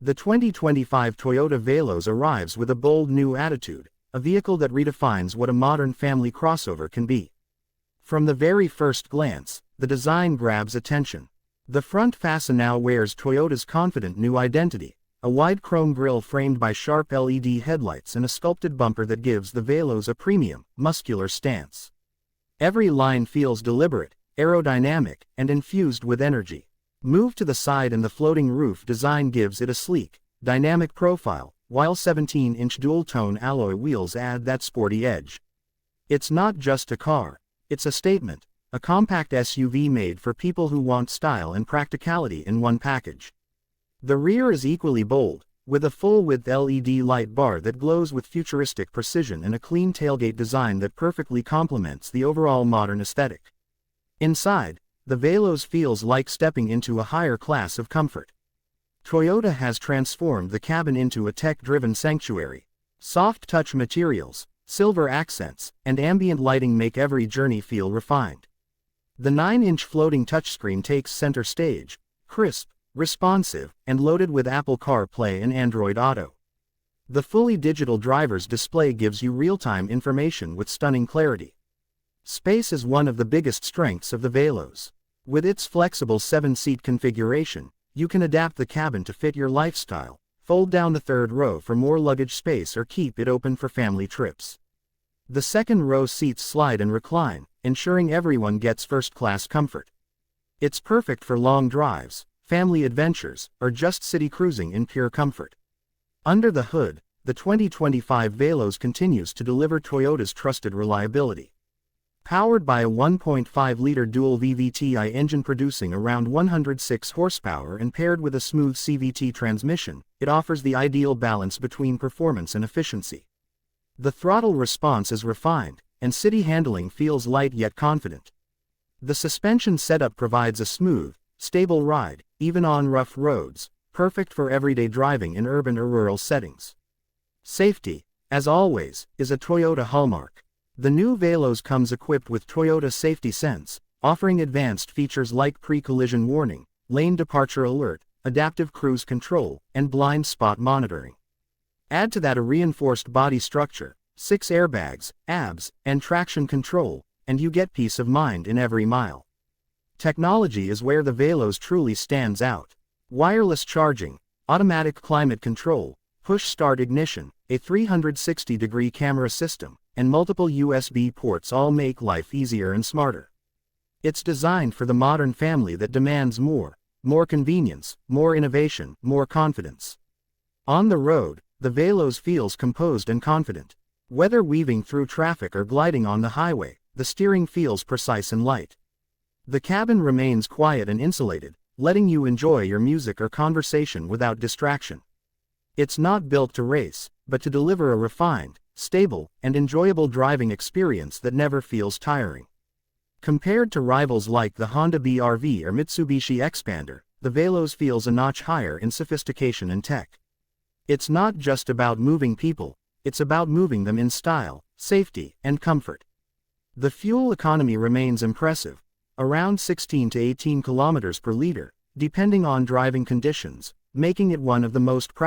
The 2025 Toyota Veloz arrives with a bold new attitude, a vehicle that redefines what a modern family crossover can be. From the very first glance, the design grabs attention. The front fascia now wears Toyota's confident new identity, a wide chrome grille framed by sharp LED headlights and a sculpted bumper that gives the Veloz a premium, muscular stance. Every line feels deliberate, aerodynamic, and infused with energy. Move to the side and the floating roof design gives it a sleek, dynamic profile, while 17-inch dual-tone alloy wheels add that sporty edge. It's not just a car, it's a statement, a compact SUV made for people who want style and practicality in one package. The rear is equally bold, with a full-width LED light bar that glows with futuristic precision and a clean tailgate design that perfectly complements the overall modern aesthetic. Inside, the Veloz feels like stepping into a higher class of comfort. Toyota has transformed the cabin into a tech-driven sanctuary. Soft touch materials, silver accents, and ambient lighting make every journey feel refined. The 9-inch floating touchscreen takes center stage, crisp, responsive, and loaded with Apple CarPlay and Android Auto. The fully digital driver's display gives you real-time information with stunning clarity. Space is one of the biggest strengths of the Veloz. With its flexible 7-seat configuration, you can adapt the cabin to fit your lifestyle, fold down the third row for more luggage space or keep it open for family trips. The second row seats slide and recline, ensuring everyone gets first-class comfort. It's perfect for long drives, family adventures, or just city cruising in pure comfort. Under the hood, the 2025 Veloz continues to deliver Toyota's trusted reliability. Powered by a 1.5-liter Dual VVT-i engine producing around 106 horsepower and paired with a smooth CVT transmission, it offers the ideal balance between performance and efficiency. The throttle response is refined, and city handling feels light yet confident. The suspension setup provides a smooth, stable ride, even on rough roads, perfect for everyday driving in urban or rural settings. Safety, as always, is a Toyota hallmark. The new Veloz comes equipped with Toyota Safety Sense, offering advanced features like pre-collision warning, lane departure alert, adaptive cruise control, and blind spot monitoring. Add to that a reinforced body structure, 6 airbags, ABS, and traction control, and you get peace of mind in every mile. Technology is where the Veloz truly stands out. Wireless charging, automatic climate control, push-start ignition, a 360-degree camera system, and multiple USB ports all make life easier and smarter. It's designed for the modern family that demands more convenience, more innovation, more confidence. On the road, the Veloz feels composed and confident. Whether weaving through traffic or gliding on the highway, the steering feels precise and light. The cabin remains quiet and insulated, letting you enjoy your music or conversation without distraction. It's not built to race, but to deliver a refined, stable, and enjoyable driving experience that never feels tiring. Compared to rivals like the Honda BR-V or Mitsubishi Xpander, the Veloz feels a notch higher in sophistication and tech. It's not just about moving people, it's about moving them in style, safety, and comfort. The fuel economy remains impressive, around 16 to 18 kilometers per liter, depending on driving conditions, making it one of the most practical